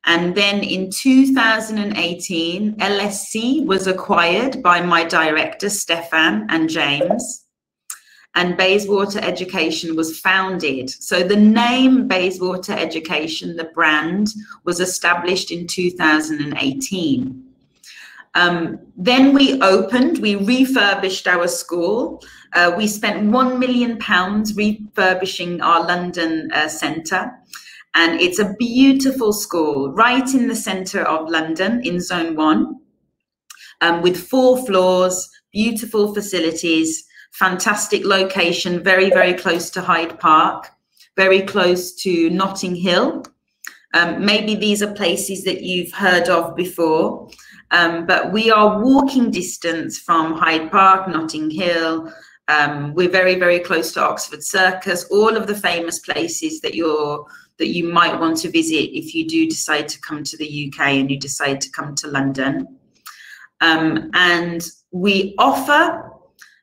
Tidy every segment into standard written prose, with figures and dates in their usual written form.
And then in 2018, LSC was acquired by my director, Stefan and James, and Bayswater Education was founded. So the name Bayswater Education, the brand, was established in 2018. Then we refurbished our school. We spent £1 million refurbishing our London centre. And it's a beautiful school right in the centre of London in Zone 1, with 4 floors, beautiful facilities, fantastic location, very, very close to Hyde Park, very close to Notting Hill. Maybe these are places that you've heard of before, but we are walking distance from Hyde Park, Notting Hill. We're very, very close to Oxford Circus, all of the famous places that you might want to visit if you do decide to come to the UK and you decide to come to London. And we offer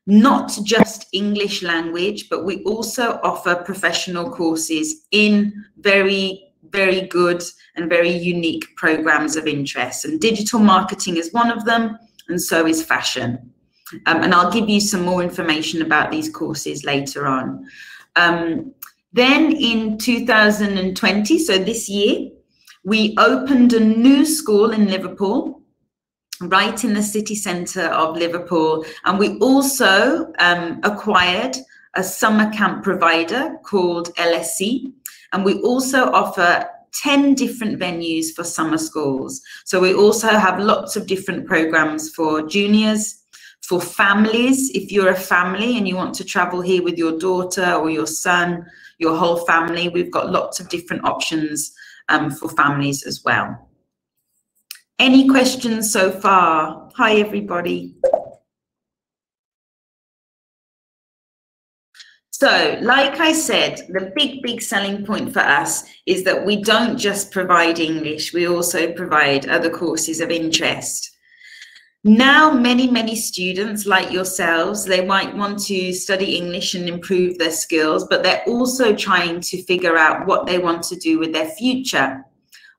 not just English language, but we also offer professional courses in very, very good and very unique programs of interest. And digital marketing is one of them, and so is fashion. And I'll give you some more information about these courses later on. Then in 2020, so this year, we opened a new school in Liverpool, right in the city centre of Liverpool. And we also acquired a summer camp provider called LSC. And we also offer 10 different venues for summer schools. So we also have lots of different programs for juniors, for families. If you're a family and you want to travel here with your daughter or your son, your whole family, we've got lots of different options for families as well. Any questions so far? Hi, everybody. So, like I said, the big selling point for us is that we don't just provide English, we also provide other courses of interest. Now, many students like yourselves, they might want to study English and improve their skills, but they're also trying to figure out what they want to do with their future.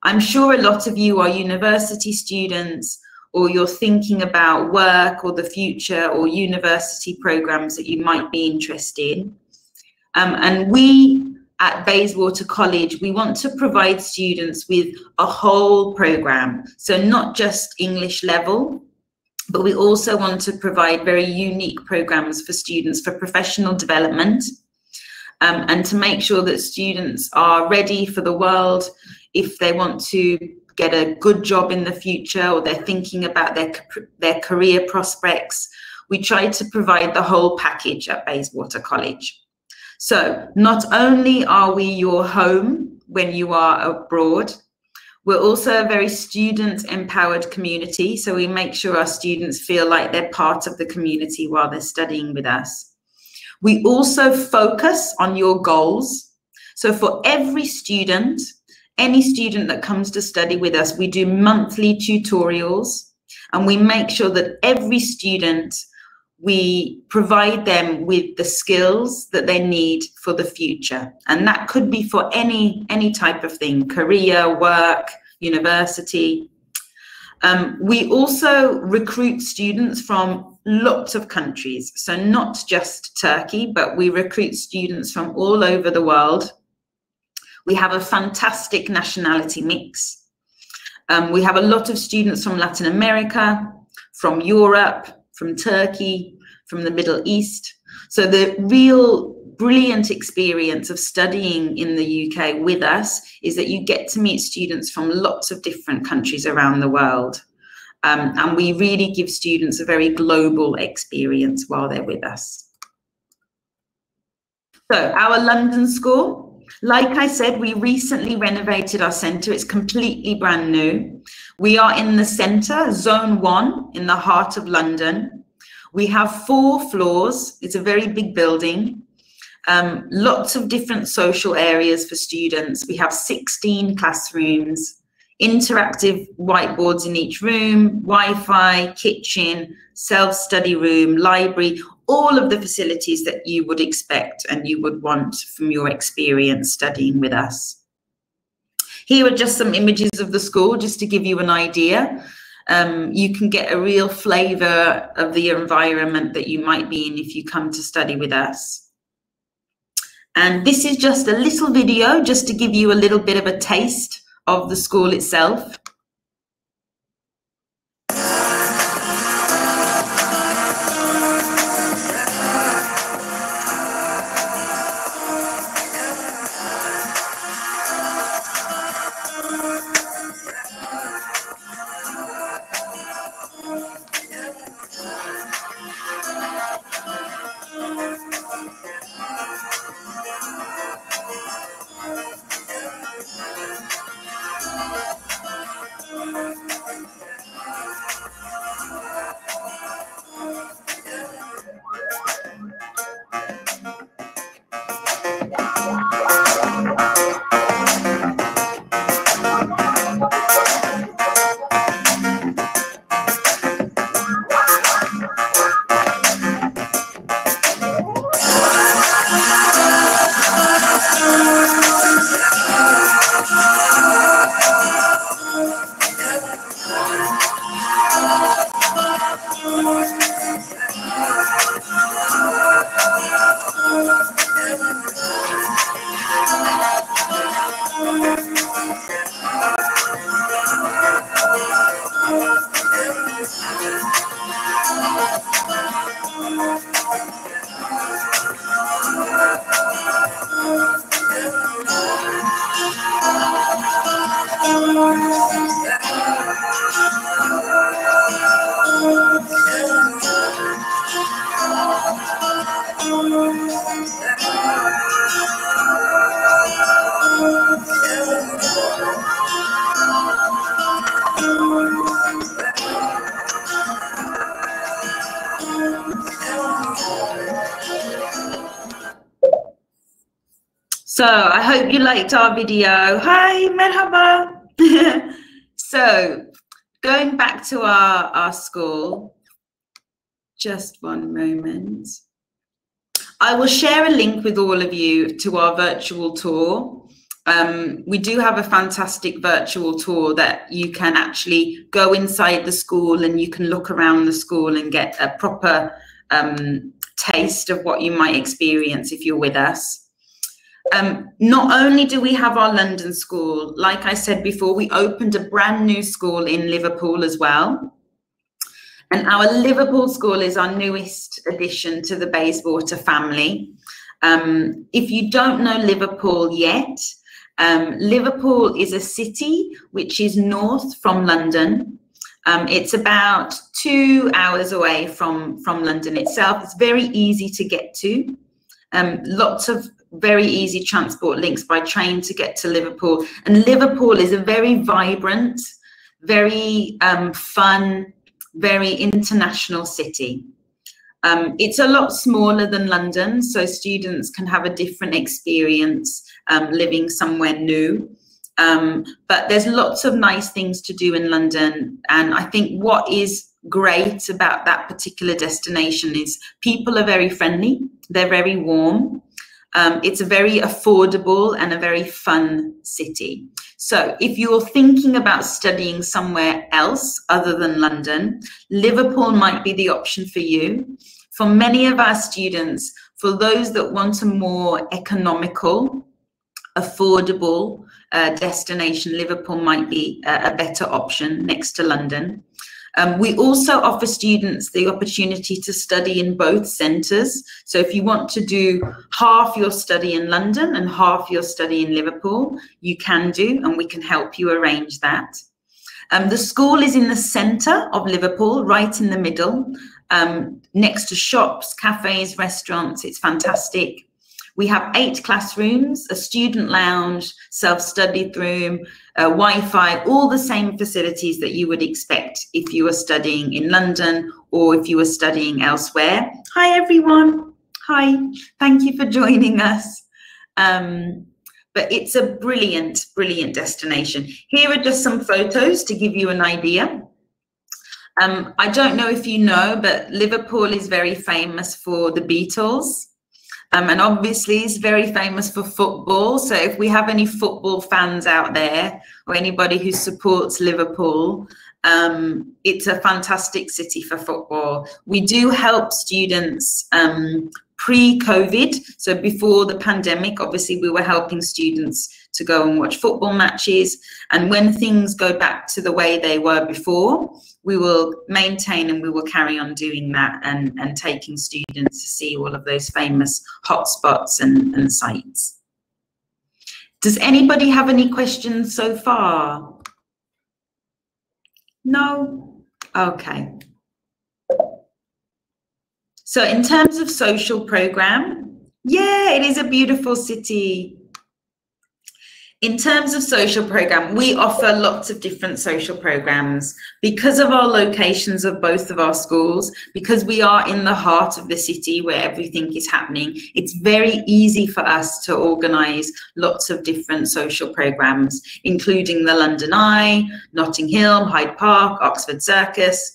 I'm sure a lot of you are university students, or you're thinking about work or the future or university programs that you might be interested in. And we at Bayswater College, we want to provide students with a whole program. So not just English level, but we also want to provide very unique programs for students for professional development, and to make sure that students are ready for the world if they want to get a good job in the future or they're thinking about their career prospects. We try to provide the whole package at Bayswater College. So not only are we your home when you are abroad, we're also a very student-empowered community, so we make sure our students feel like they're part of the community while they're studying with us. We also focus on your goals. So for every student, any student that comes to study with us, we do monthly tutorials, and we make sure that every student, we provide them with the skills that they need for the future. And that could be for any type of thing, career, work, university. We also recruit students from lots of countries. So not just Turkey, but we recruit students from all over the world. We have a fantastic nationality mix. We have a lot of students from Latin America, from Europe, from Turkey, from the Middle East. So the real brilliant experience of studying in the UK with us is that you get to meet students from lots of different countries around the world. And we really give students a very global experience while they're with us. So our London school, like I said, we recently renovated our centre. It's completely brand new. We are in the centre, Zone 1, in the heart of London. We have 4 floors. It's a very big building. Lots of different social areas for students. We have 16 classrooms, interactive whiteboards in each room, Wi-Fi, kitchen, self-study room, library, all of the facilities that you would expect and you would want from your experience studying with us. Here are just some images of the school, just to give you an idea. You can get a real flavour of the environment that you might be in if you come to study with us. And this is just a little video, just to give you a little bit of a taste of the school itself. So I hope you liked our video. Hi, merhaba. So going back to our school, just one moment. I will share a link with all of you to our virtual tour. We do have a fantastic virtual tour that you can actually go inside the school and you can look around the school and get a proper taste of what you might experience if you're with us. Not only do we have our London school, like I said before, we opened a brand new school in Liverpool as well. And our Liverpool school is our newest addition to the Bayswater family. If you don't know Liverpool yet, Liverpool is a city which is north from London. It's about 2 hours away from London itself. It's very easy to get to. Lots of very easy transport links by train to get to Liverpool. And Liverpool is a very vibrant, very fun, very international city. It's a lot smaller than London, so students can have a different experience living somewhere new. But there's lots of nice things to do in London. And I think what is great about that particular destination is people are very friendly. They're very warm. It's a very affordable and a very fun city. So if you're thinking about studying somewhere else other than London, Liverpool might be the option for you. For many of our students, for those that want a more economical, affordable destination, Liverpool might be a better option next to London. We also offer students the opportunity to study in both centres. So if you want to do half your study in London and half your study in Liverpool, you can do, and we can help you arrange that. The school is in the centre of Liverpool, right in the middle, next to shops, cafes, restaurants. It's fantastic. We have 8 classrooms, a student lounge, self-study room, Wi-Fi, all the same facilities that you would expect if you were studying in London or if you were studying elsewhere. Hi, everyone. Hi. Thank you for joining us. But it's a brilliant, brilliant destination. Here are just some photos to give you an idea. I don't know if you know, but Liverpool is very famous for the Beatles. And obviously it's very famous for football. So if we have any football fans out there or anybody who supports Liverpool, it's a fantastic city for football. We do help students pre-COVID. So before the pandemic, obviously we were helping students to go and watch football matches. And when things go back to the way they were before, we will maintain and we will carry on doing that and taking students to see all of those famous hotspots and sites. Does anybody have any questions so far? No? Okay. So in terms of social program, yeah, it is a beautiful city. In terms of social program, we offer lots of different social programs because of our locations of both of our schools, because we are in the heart of the city where everything is happening. It's very easy for us to organise lots of different social programs, including the London Eye, Notting Hill, Hyde Park, Oxford Circus.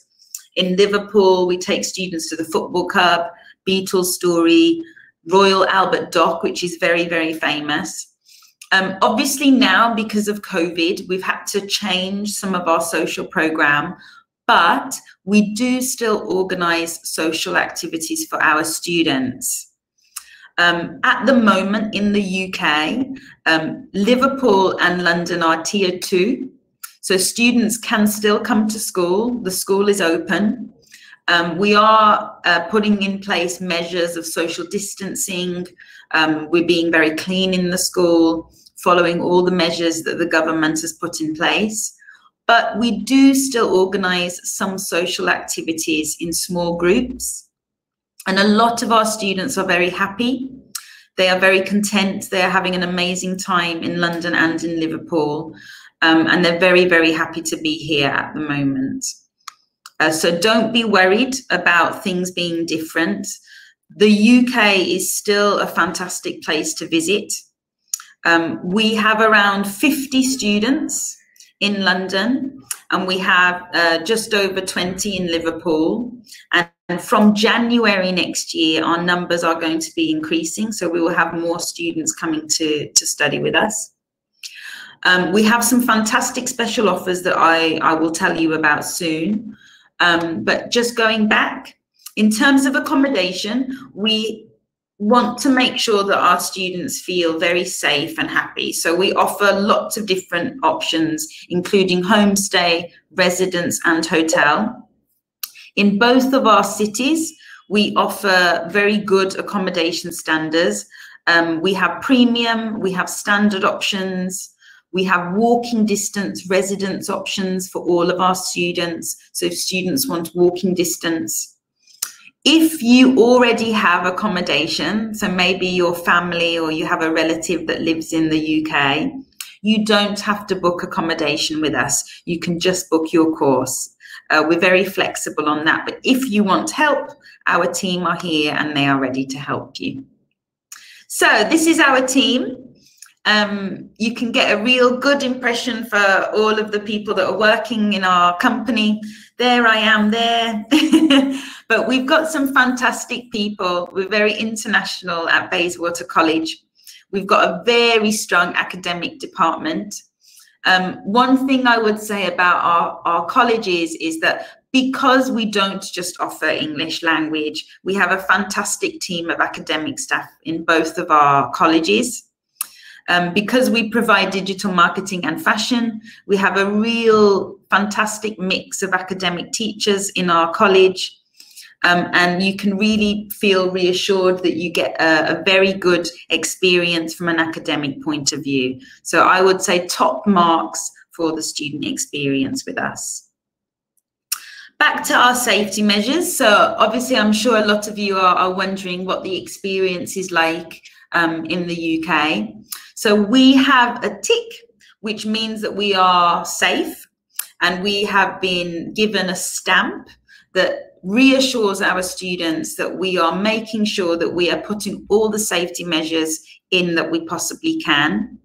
In Liverpool, we take students to the Football Club, Beatles Story, Royal Albert Dock, which is very, very famous. Obviously now, because of COVID, we've had to change some of our social program, but we do still organise social activities for our students. At the moment in the UK, Liverpool and London are tier 2. So students can still come to school. The school is open. We are putting in place measures of social distancing. We're being very clean in the school, following all the measures that the government has put in place. But we do still organise some social activities in small groups. And a lot of our students are very happy. They are very content. They are having an amazing time in London and in Liverpool. And they're very, very happy to be here at the moment. So don't be worried about things being different. The UK is still a fantastic place to visit. We have around 50 students in London, and we have just over 20 in Liverpool. And from January next year, our numbers are going to be increasing. So we will have more students coming to study with us. We have some fantastic special offers that I will tell you about soon. But just going back, in terms of accommodation, we want to make sure that our students feel very safe and happy. So we offer lots of different options, including homestay, residence and hotel. In both of our cities, we offer very good accommodation standards. We have premium, we have standard options. We have walking distance residence options for all of our students. So if students want walking distance. If you already have accommodation, so maybe your family or you have a relative that lives in the UK, you don't have to book accommodation with us. You can just book your course. We're very flexible on that. But if you want help, our team are here and they are ready to help you. So this is our team. You can get a real good impression for all of the people that are working in our company. There I am there. But we've got some fantastic people. We're very international at Bayswater College. We've got a very strong academic department. One thing I would say about our colleges is that because we don't just offer English language, we have a fantastic team of academic staff in both of our colleges. Because we provide digital marketing and fashion, we have a real fantastic mix of academic teachers in our college. And you can really feel reassured that you get a very good experience from an academic point of view. So I would say top marks for the student experience with us. Back to our safety measures. So obviously, I'm sure a lot of you are wondering what the experience is like in the UK. So we have a tick, which means that we are safe, and we have been given a stamp that reassures our students that we are making sure that we are putting all the safety measures in that we possibly can.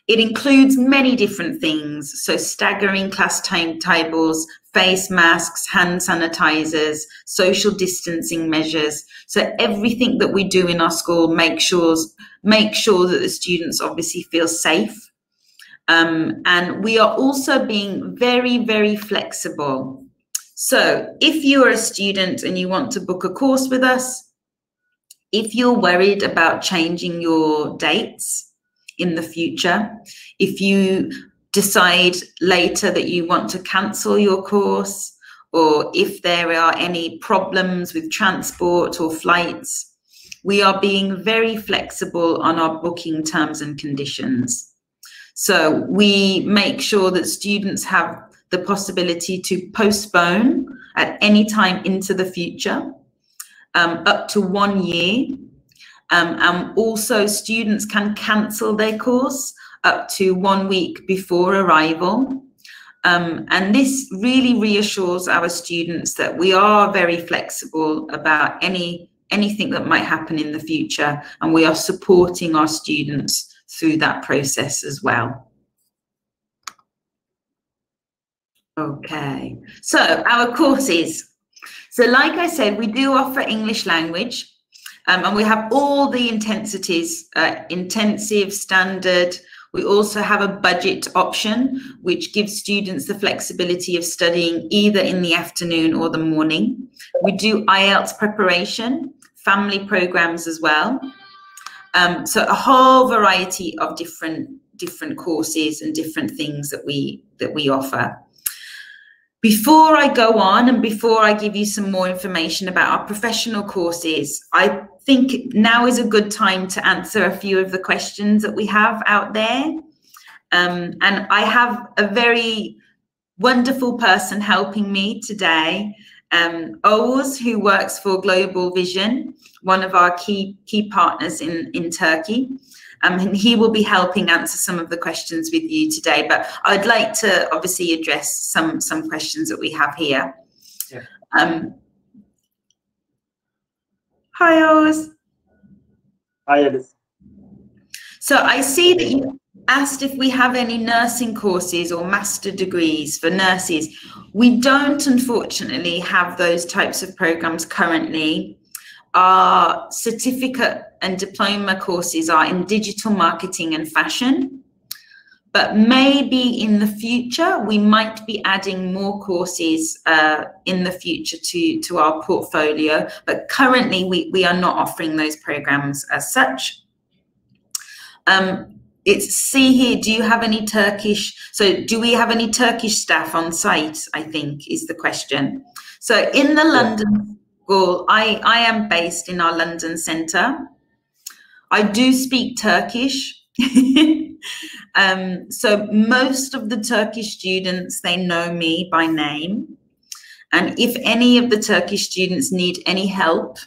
It includes many different things, so staggering class timetables, face masks, hand sanitizers, social distancing measures. So everything that we do in our school make sure that the students obviously feel safe. And we are also being very, very flexible. So if you are a student and you want to book a course with us, if you're worried about changing your dates in the future, if you decide later that you want to cancel your course, or if there are any problems with transport or flights, we are being very flexible on our booking terms and conditions. So we make sure that students have the possibility to postpone at any time into the future, up to 1 year. And also students can cancel their course up to 1 week before arrival. And this really reassures our students that we are very flexible about anything that might happen in the future, and we are supporting our students through that process as well. Okay, so our courses. So like I said, we do offer English language, and we have all the intensities, intensive, standard. We also have a budget option, which gives students the flexibility of studying either in the afternoon or the morning. We do IELTS preparation, family programs as well. So a whole variety of different courses and different things that we offer. Before I go on and before I give you some more information about our professional courses, I think now is a good time to answer a few of the questions that we have out there. And I have a very wonderful person helping me today, Oğuz, who works for Global Vision, one of our key partners in Turkey. And he will be helping answer some of the questions with you today, but I'd like to obviously address some questions that we have here. Yeah. Hi, Oğuz. Hi, Alice. So I see that you asked if we have any nursing courses or master degrees for nurses. We don't, unfortunately, have those types of programs currently. Our certificate and diploma courses are in digital marketing and fashion, but maybe in the future we might be adding more courses in the future to our portfolio, but currently we are not offering those programs as such. See here, do you have any Turkish? So do we have any Turkish staff on site, I think is the question. So in the London school, I am based in our London centre. I do speak Turkish. So most of the Turkish students, they know me by name. And if any of the Turkish students need any help,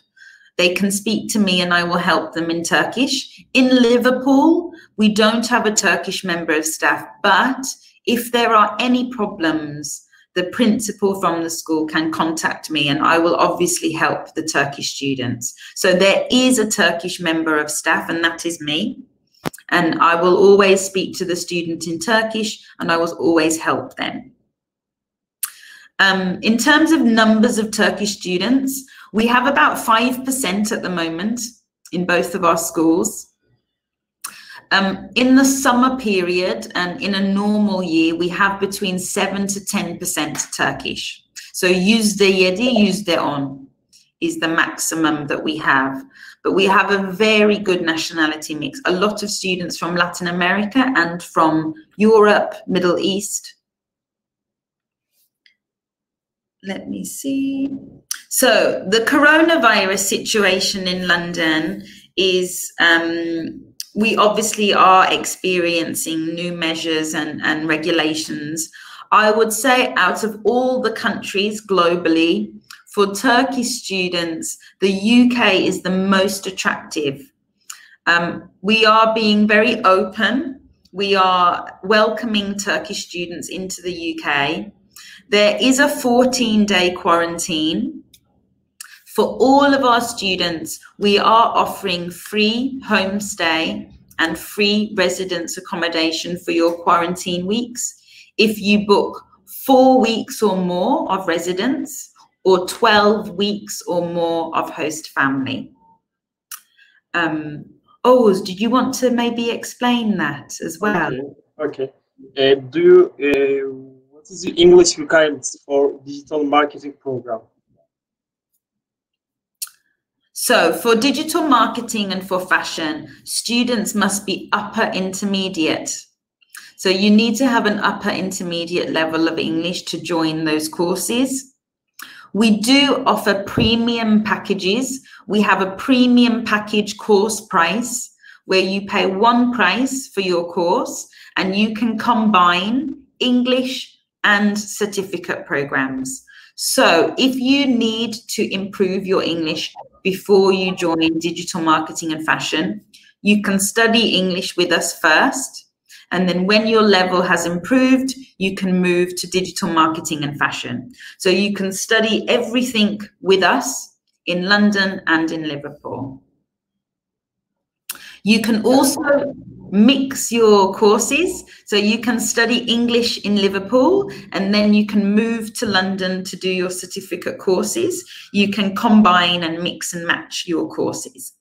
they can speak to me and I will help them in Turkish. In Liverpool, we don't have a Turkish member of staff, but if there are any problems, the principal from the school can contact me and I will obviously help the Turkish students. So there is a Turkish member of staff and that is me. And I will always speak to the student in Turkish and I will always help them. In terms of numbers of Turkish students, we have about 5% at the moment in both of our schools. In the summer period and in a normal year, we have between 7 to 10% Turkish. So %7, %10 is the maximum that we have. But we have a very good nationality mix. A lot of students from Latin America and from Europe, Middle East. Let me see. So the coronavirus situation in London is, we obviously are experiencing new measures and regulations. I would say out of all the countries globally, for Turkish students, the UK is the most attractive. We are being very open. We are welcoming Turkish students into the UK. There is a 14-day quarantine. For all of our students, we are offering free homestay and free residence accommodation for your quarantine weeks if you book 4 weeks or more of residence or 12 weeks or more of host family. Oğuz, did you want to maybe explain that as well? Okay. What is the English requirements for digital marketing program? So for digital marketing and for fashion, students must be upper intermediate. So you need to have an upper intermediate level of English to join those courses. We do offer premium packages. We have a premium package course price where you pay one price for your course and you can combine English and certificate programs. So if you need to improve your English before you join digital marketing and fashion, you can study English with us first. And then when your level has improved, you can move to digital marketing and fashion. So you can study everything with us in London and in Liverpool. You can also mix your courses. So you can study English in Liverpool and then you can move to London to do your certificate courses. You can combine and mix and match your courses.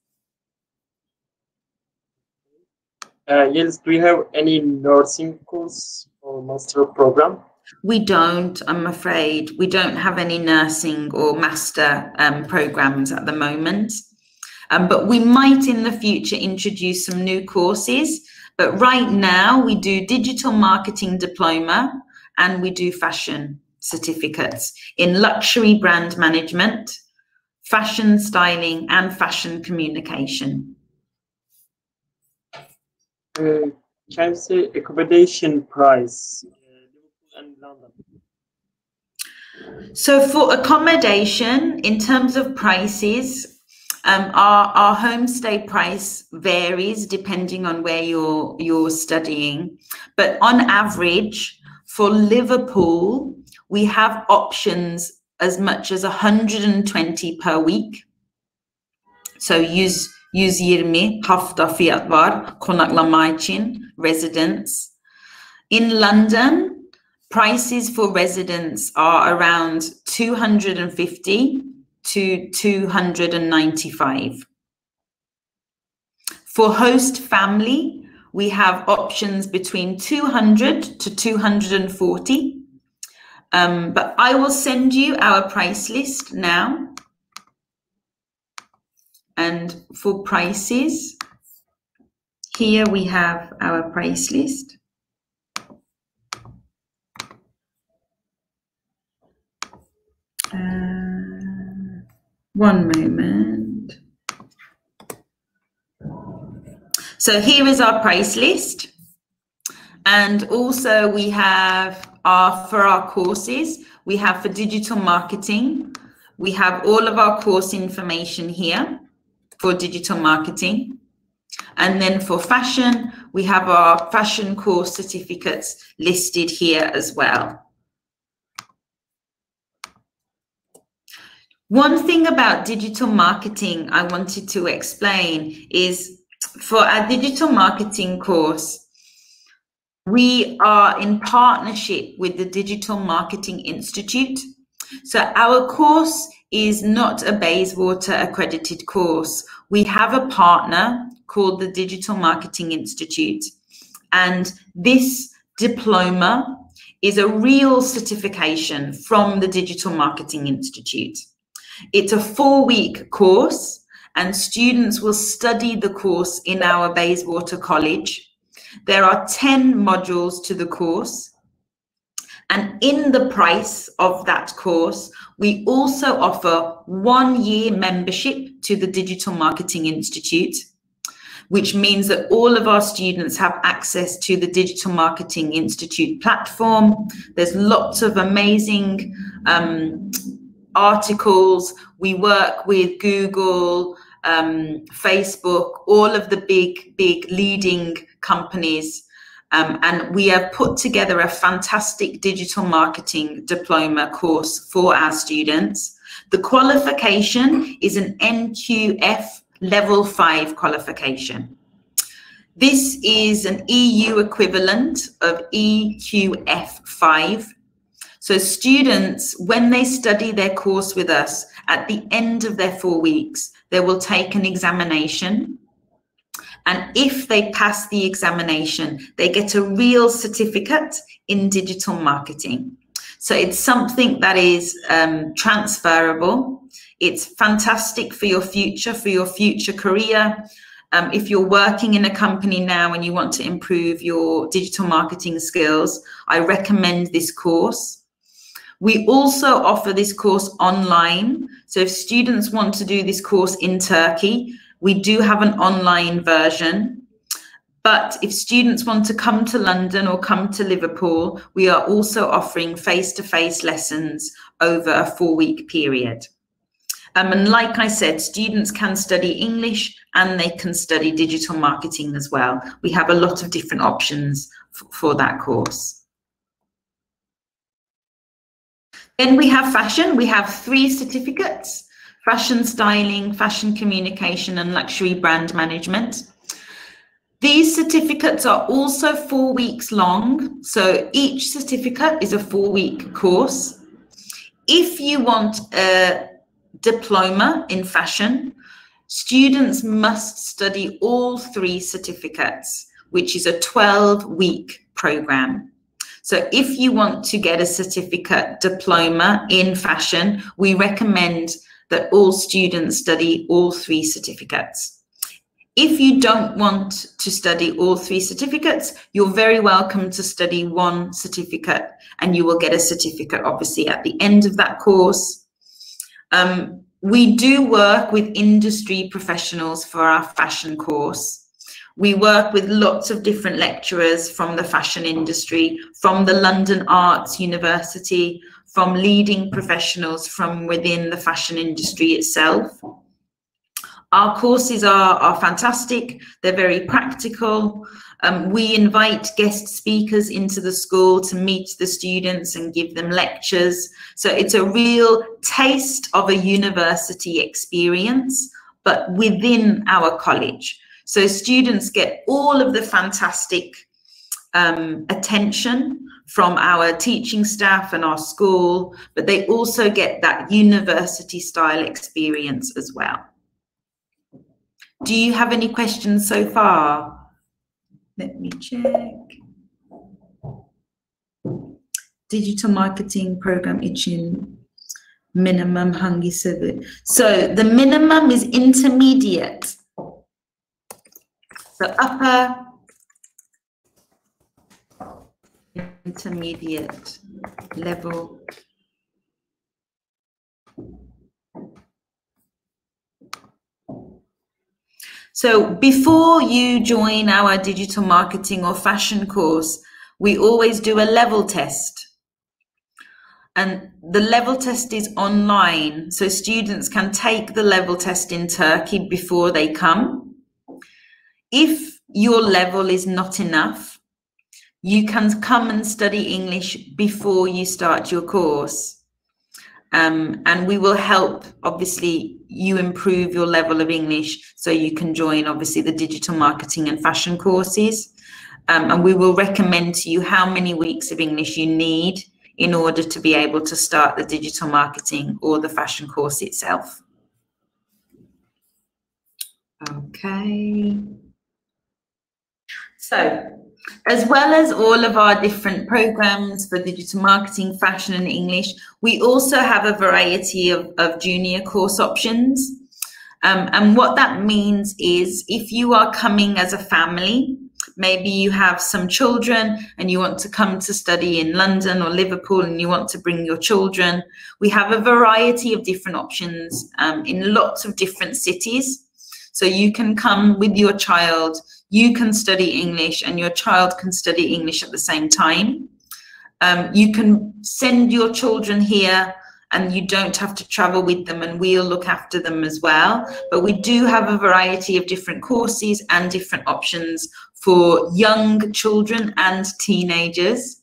Yes, do you have any nursing course or master program? We don't, I'm afraid. We don't have any nursing or master programs at the moment. But we might in the future introduce some new courses. But right now we do digital marketing diploma and we do fashion certificates in luxury brand management, fashion styling and fashion communication. Can you say accommodation price, Liverpool and London? So for accommodation, in terms of prices, our homestay price varies depending on where you're studying. But on average, for Liverpool, we have options as much as 120 per week. So 120 hafta fiyat var konaklama için residence. In London, prices for residence are around 250 to 295. For host family, we have options between 200 to 240. But I will send you our price list now. And for prices, here we have our price list. One moment. So here is our price list. And also we have for our courses, we have for digital marketing, we have all of our course information here for digital marketing. And then for fashion, we have our fashion course certificates listed here as well. One thing about digital marketing I wanted to explain is for our digital marketing course, we are in partnership with the Digital Marketing Institute. So our course is not a Bayswater accredited course. We have a partner called the Digital Marketing Institute. And this diploma is a real certification from the Digital Marketing Institute. It's a 4-week course and students will study the course in our Bayswater College. There are 10 modules to the course. And in the price of that course, we also offer 1-year membership to the Digital Marketing Institute, which means that all of our students have access to the Digital Marketing Institute platform. There's lots of amazing articles. We work with Google, Facebook, all of the big leading companies. And we have put together a fantastic digital marketing diploma course for our students. The qualification is an NQF level 5 qualification. This is an EU equivalent of EQF5. So students, when they study their course with us, at the end of their 4 weeks, they will take an examination. And if they pass the examination, they get a real certificate in digital marketing. So it's something that is transferable. It's fantastic for your future career. If you're working in a company now and you want to improve your digital marketing skills, I recommend this course. We also offer this course online. So if students want to do this course in Turkey, we do have an online version. But if students want to come to London or come to Liverpool, we are also offering face-to-face lessons over a 4-week period. And like I said, students can study English and they can study digital marketing as well. We have a lot of different options for that course. Then we have fashion. We have 3 certificates: fashion styling, fashion communication, and luxury brand management. These certificates are also 4 weeks long. So each certificate is a 4-week course. If you want a diploma in fashion, students must study all 3 certificates, which is a 12-week program. So if you want to get a certificate diploma in fashion, we recommend that all students study all 3 certificates. If you don't want to study all 3 certificates, you're very welcome to study 1 certificate, and you will get a certificate obviously at the end of that course. We do work with industry professionals for our fashion course. We work with lots of different lecturers from the fashion industry, from the London Arts University, from leading professionals from within the fashion industry itself. Our courses are fantastic. They're very practical. We invite guest speakers into the school to meet the students and give them lectures. So it's a real taste of a university experience, but within our college. So students get all of the fantastic attention from our teaching staff and our school, but they also get that university style experience as well. Do you have any questions so far? Let me check. Digital marketing program için minimum hangisi? So the minimum is intermediate. So upper intermediate level. So before you join our digital marketing or fashion course, we always do a level test. And the level test is online. So students can take the level test in Turkey before they come. If your level is not enough, you can come and study English before you start your course. And we will help, obviously, you improve your level of English so you can join, obviously, the digital marketing and fashion courses. And we will recommend to you how many weeks of English you need in order to be able to start the digital marketing or the fashion course itself. Okay. So, as well as all of our different programs for digital marketing, fashion and English, we also have a variety of junior course options. And what that means is if you are coming as a family, maybe you have some children and you want to come to study in London or Liverpool and you want to bring your children, we have a variety of different options in lots of different cities. So you can come with your child, you can study English and your child can study English at the same time. You can send your children here and you don't have to travel with them and we'll look after them as well. But we do have a variety of different courses and different options for young children and teenagers.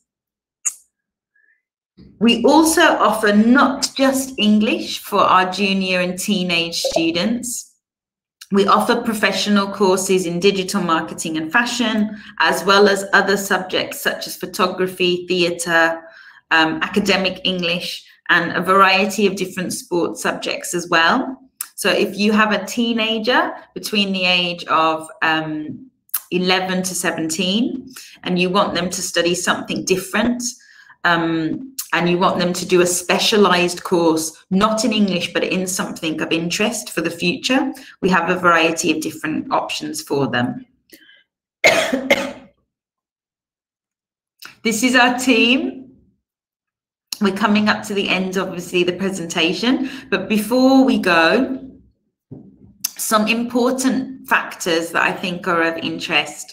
We also offer not just English for our junior and teenage students. We offer professional courses in digital marketing and fashion, as well as other subjects such as photography, theatre, academic English, and a variety of different sports subjects as well. So if you have a teenager between the age of 11 to 17 and you want them to study something different, and you want them to do a specialized course, not in English, but in something of interest for the future, we have a variety of different options for them. This is our team. We're coming up to the end, obviously, the presentation, but before we go, some important factors that I think are of interest.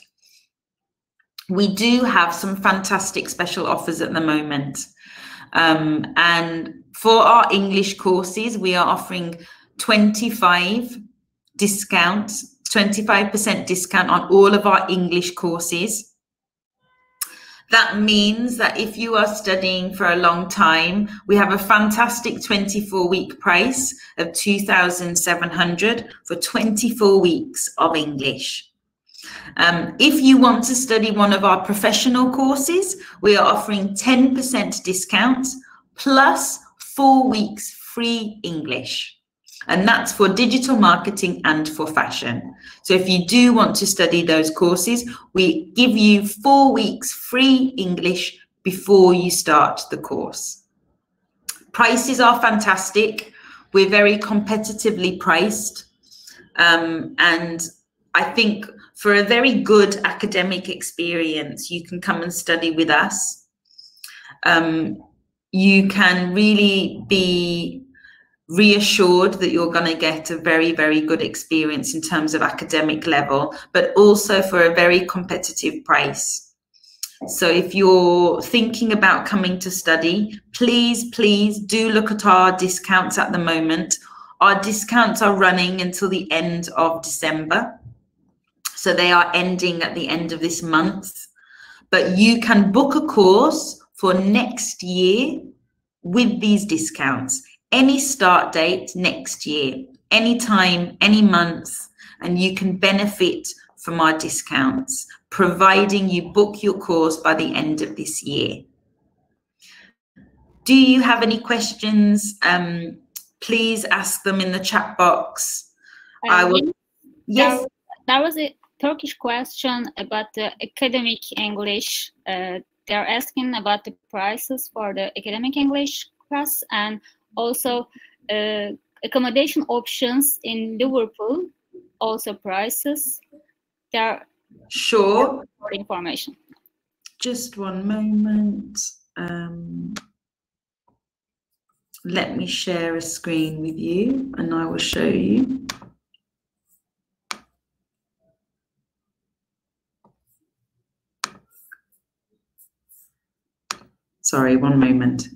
We do have some fantastic special offers at the moment. And for our English courses, we are offering 25% discount on all of our English courses. That means that if you are studying for a long time, we have a fantastic 24-week price of $2,700 for 24 weeks of English. If you want to study one of our professional courses, we are offering 10% discount plus 4 weeks free English. And that's for digital marketing and for fashion. So if you do want to study those courses, we give you 4 weeks free English before you start the course. Prices are fantastic. We're very competitively priced. And I think for a very good academic experience, you can come and study with us. You can really be reassured that you're going to get a very, very good experience in terms of academic level, but also for a very competitive price. So if you're thinking about coming to study, please do look at our discounts at the moment. Our discounts are running until the end of December. So they are ending at the end of this month, but you can book a course for next year with these discounts. Any start date next year, any time, any month, and you can benefit from our discounts, providing you book your course by the end of this year. Do you have any questions? Please ask them in the chat box. I will. Yes. That was a Turkish question about the academic English. They're asking about the prices for the academic English class and also accommodation options in Liverpool, also prices. They're sure for information. Just one moment. Let me share a screen with you and I will show you. Sorry, one moment.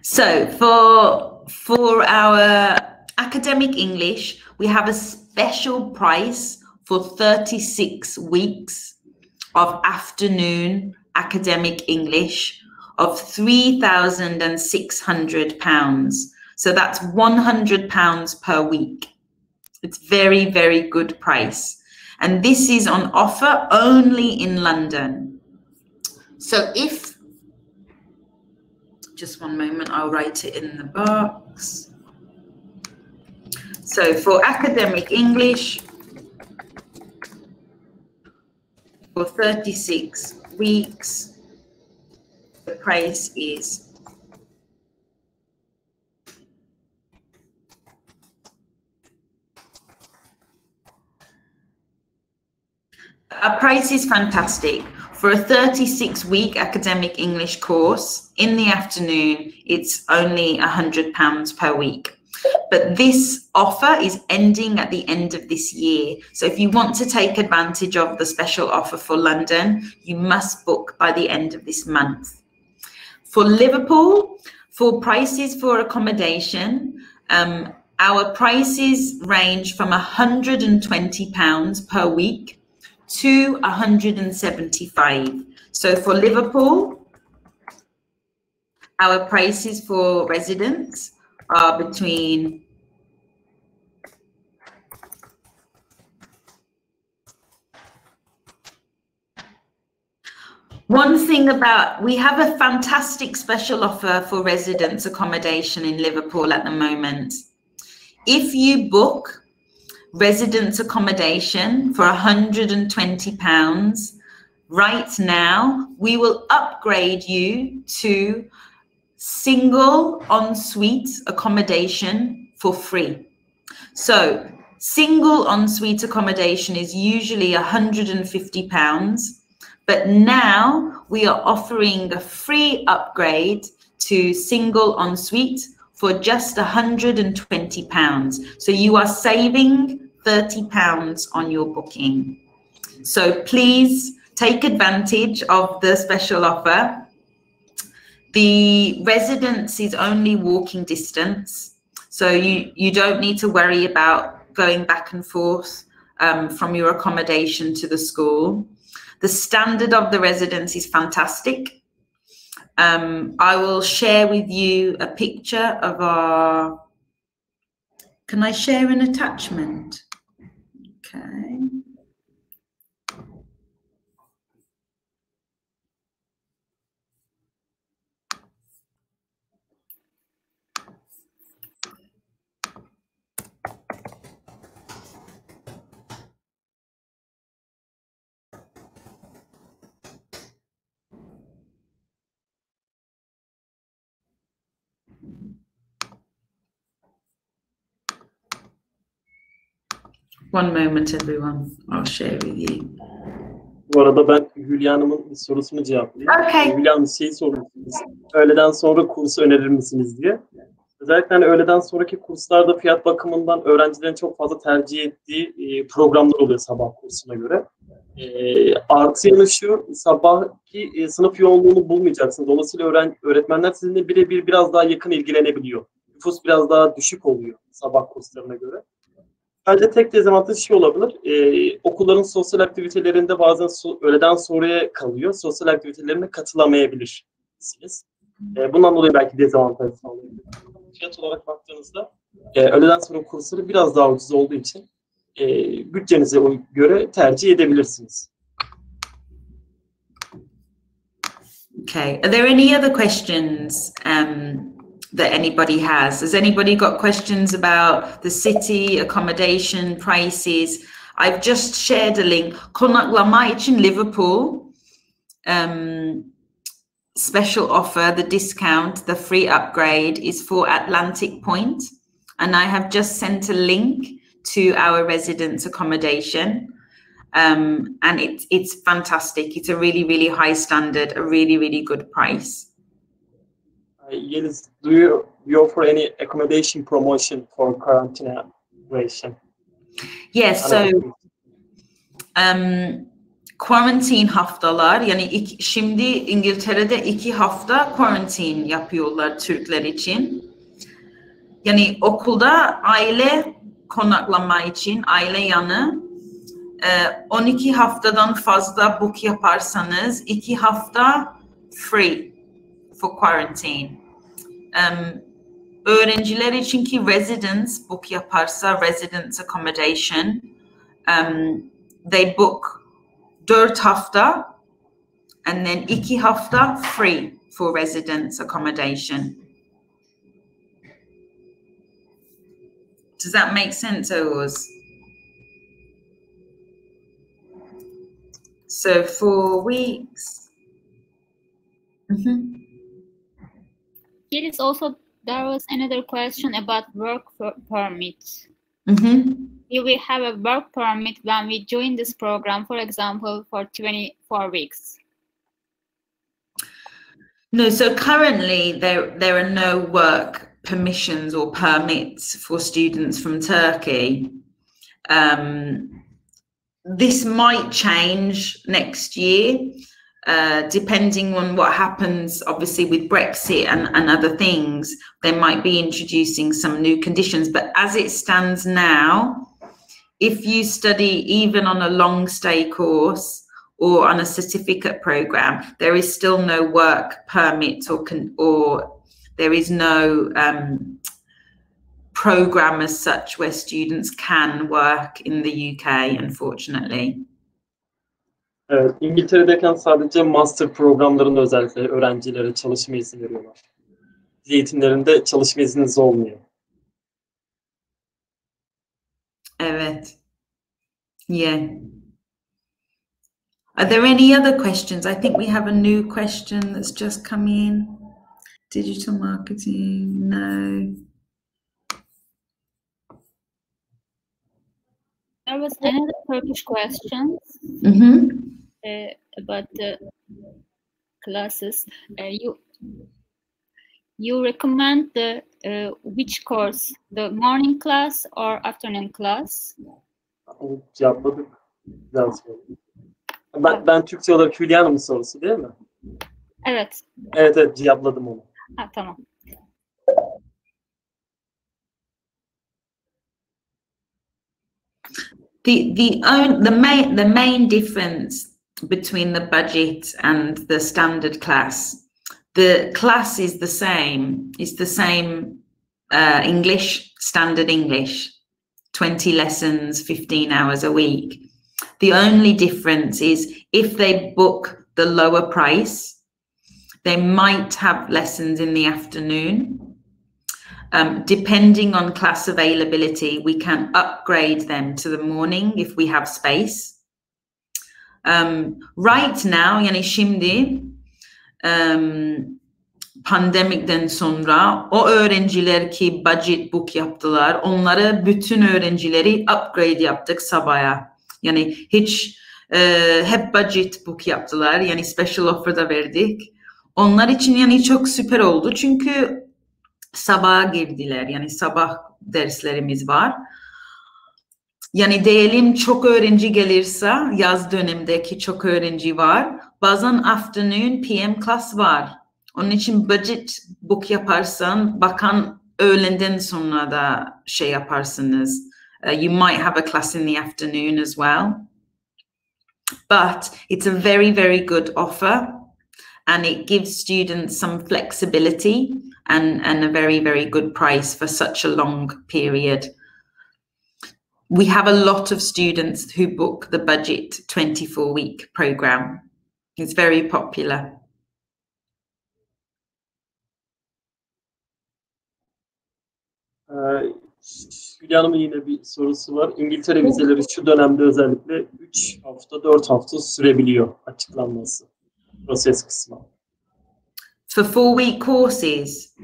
So for our academic English, we have a special price for 36 weeks of afternoon academic English of £3,600. So that's £100 per week. It's very, very good price. And this is on offer only in London. So if, just one moment, I'll write it in the box. So for academic English, for 36 weeks, the price is our price is fantastic. For a 36-week academic English course in the afternoon, it's only £100 per week. But this offer is ending at the end of this year. So if you want to take advantage of the special offer for London, you must book by the end of this month. For Liverpool, for prices for accommodation, our prices range from £120 per week to £175. So for Liverpool, our prices for residents are between One thing about, we have a fantastic special offer for residence accommodation in Liverpool at the moment. If you book residence accommodation for £120 right now, we will upgrade you to single ensuite accommodation for free. So single ensuite accommodation is usually £150, but now we are offering a free upgrade to single ensuite for just £120. So you are saving £30 on your booking. So please take advantage of the special offer. The residence is only walking distance, so you don't need to worry about going back and forth from your accommodation to the school. The standard of the residence is fantastic. I will share with you a picture of our, can I share an attachment? Okay. One moment, everyone. I'll share with you. Bu arada ben Hülya Hanım'ın bir sorusunu cevaplayayım. Okay. Hülya Hanım sormuşsunuz. Öğleden sonra kursu önerir misiniz diye. Özellikle hani öğleden sonraki kurslarda fiyat bakımından öğrencilerin çok fazla tercih ettiği programlar oluyor sabah kursuna göre. Artı yanı şu, sabahki sınıf yoğunluğunu bulmayacaksınız. Dolayısıyla öğretmenler sizinle birebir biraz daha yakın ilgilenebiliyor. Nüfus biraz daha düşük oluyor sabah kurslarına göre. Sadece tek dezavantajı şey olabilir, okulların sosyal aktivitelerinde bazen öğleden sonraya kalıyor. Sosyal aktivitelerine katılamayabilirsiniz. Bundan dolayı belki dezavantaj sağlayabilir. Fiyat olarak baktığınızda öğleden sonra kursları biraz daha ucuz olduğu için bütçenize göre tercih edebilirsiniz. Okay. Are there any other questions that anybody has? Anybody got questions about the city, accommodation, prices? I've just shared a link. Konaklama için Liverpool special offer, the discount, the free upgrade is for Atlantic Point. And I have just sent a link to our residence accommodation. And it's fantastic. It's a really, really high standard, a really, really good price. Yeliz, do you offer any accommodation promotion for quarantine duration? Yes, so quarantine haftalar, yani şimdi İngiltere'de 2 hafta quarantine yapıyorlar Türkler için. Yani okulda aile konaklama için, aile yanı 12 haftadan fazla book yaparsanız 2 hafta free for quarantine. Öğrenciler için ki residence book yaparsa, residence accommodation, they book 4 hafta and then 2 hafta free for residence accommodation. Does that make sense, Oğuz? So 4 weeks. Yes, also there was another question about work permit. You will have a work permit when we join this program, for example, for 24 weeks. No, so currently there are no work permissions or permits for students from Turkey. This might change next year, depending on what happens, obviously, with Brexit and other things. They might be introducing some new conditions. But as it stands now, if you study even on a long stay course or on a certificate program, there is still no work permit or there is no program as such where students can work in the UK, unfortunately. Evet, İngiltere'deyken sadece master programlarında özellikle öğrencilere çalışma izni veriyorlar. Eğitimlerinde çalışma izniniz olmuyor. Evet. Yeah. Are there any other questions? I think we have a new question that's just come in. Digital marketing, no. There was another Turkish question about the classes. You recommend the which course, the morning class or afternoon class? Onu cevapladık. Güzel soru. Ben Türkçe olarak Hülya Hanım'ın sorusu değil mi? Evet. Evet cevapladım onu. Ha, tamam. The main difference between the budget and the standard class, the class is the same. It's the same English, standard English, 20 lessons, 15 hours a week. The only difference is if they book the lower price, they might have lessons in the afternoon. Depending on class availability, we can upgrade them to the morning if we have space. Right now, yani şimdi pandemikten sonra o öğrenciler ki budget book yaptılar, onları bütün öğrencileri upgrade yaptık sabaha. Yani hiç hep budget book yaptılar. Yani special offer'da verdik. Onlar için yani çok süper oldu. Çünkü sabaha girdiler. Yani sabah derslerimiz var. Yani diyelim çok öğrenci gelirse, yaz dönemdeki çok öğrenci var. Bazen afternoon PM class var. Onun için budget book yaparsan, bakan öğlenden sonra da şey yaparsınız. You might have a class in the afternoon as well. But it's a very, very good offer. And it gives students some flexibility and a very, very good price for such a long period. We have a lot of students who book the budget 24-week program. It's very popular. Hülya Hanım'ın yine bir sorusu var. İngiltere vizeleri şu dönemde özellikle 3 hafta, 4 hafta sürebiliyor açıklanması. Proses kısmı. For 4-week courses?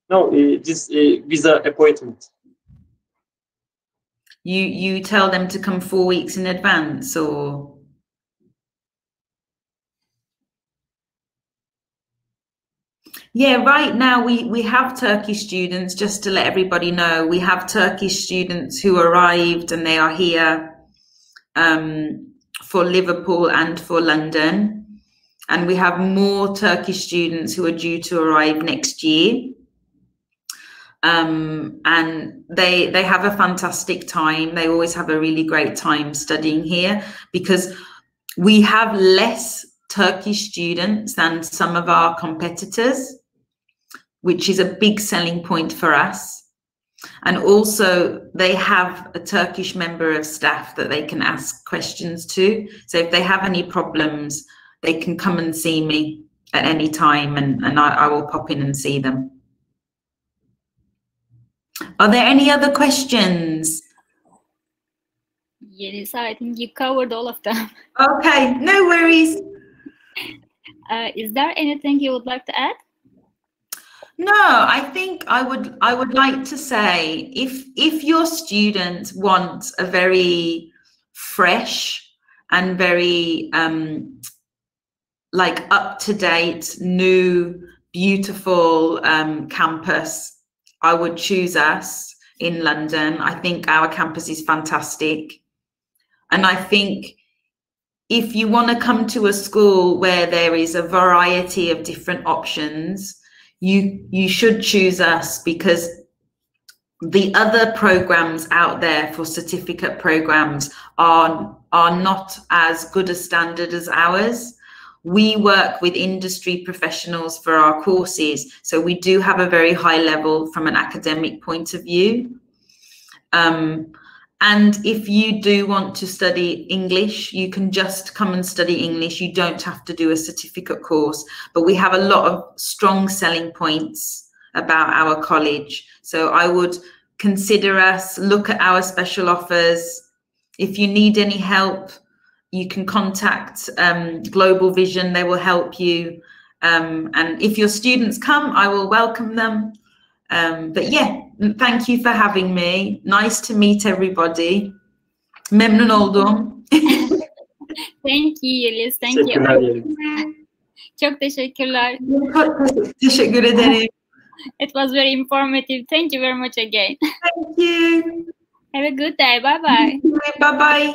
No, this visa appointment. You tell them to come 4 weeks in advance, or? Yeah, right now we have Turkish students, just to let everybody know, we have Turkish students who arrived and they are here for Liverpool and for London. And we have more Turkish students who are due to arrive next year. And they have a fantastic time. They always have a really great time studying here because we have less Turkish students than some of our competitors, which is a big selling point for us. And also they have a Turkish member of staff that they can ask questions to. So if they have any problems, they can come and see me at any time and I will pop in and see them. Are there any other questions? Yes, I think you covered all of them. Okay, no worries. Is there anything you would like to add? No, I think I would like to say if your student wants a very fresh and very like up-to-date, new, beautiful campus, I would choose us in London. I think our campus is fantastic. And I think if you want to come to a school where there is a variety of different options, you should choose us, because the other programs out there for certificate programs are not as good a standard as ours. We work with industry professionals for our courses, so we do have a very high level from an academic point of view. And if you do want to study English, you can just come and study English. You don't have to do a certificate course, but we have a lot of strong selling points about our college. So I would consider us, look at our special offers. If you need any help, you can contact Global Vision. They will help you. And if your students come, I will welcome them. But yeah, thank you for having me. Nice to meet everybody. Memnun oldum. Thank you, Yeliz. Thank you. Çok teşekkürler. Teşekkür ederim. It was very informative. Thank you very much again. Thank you. Have a good day. Bye-bye. Bye-bye.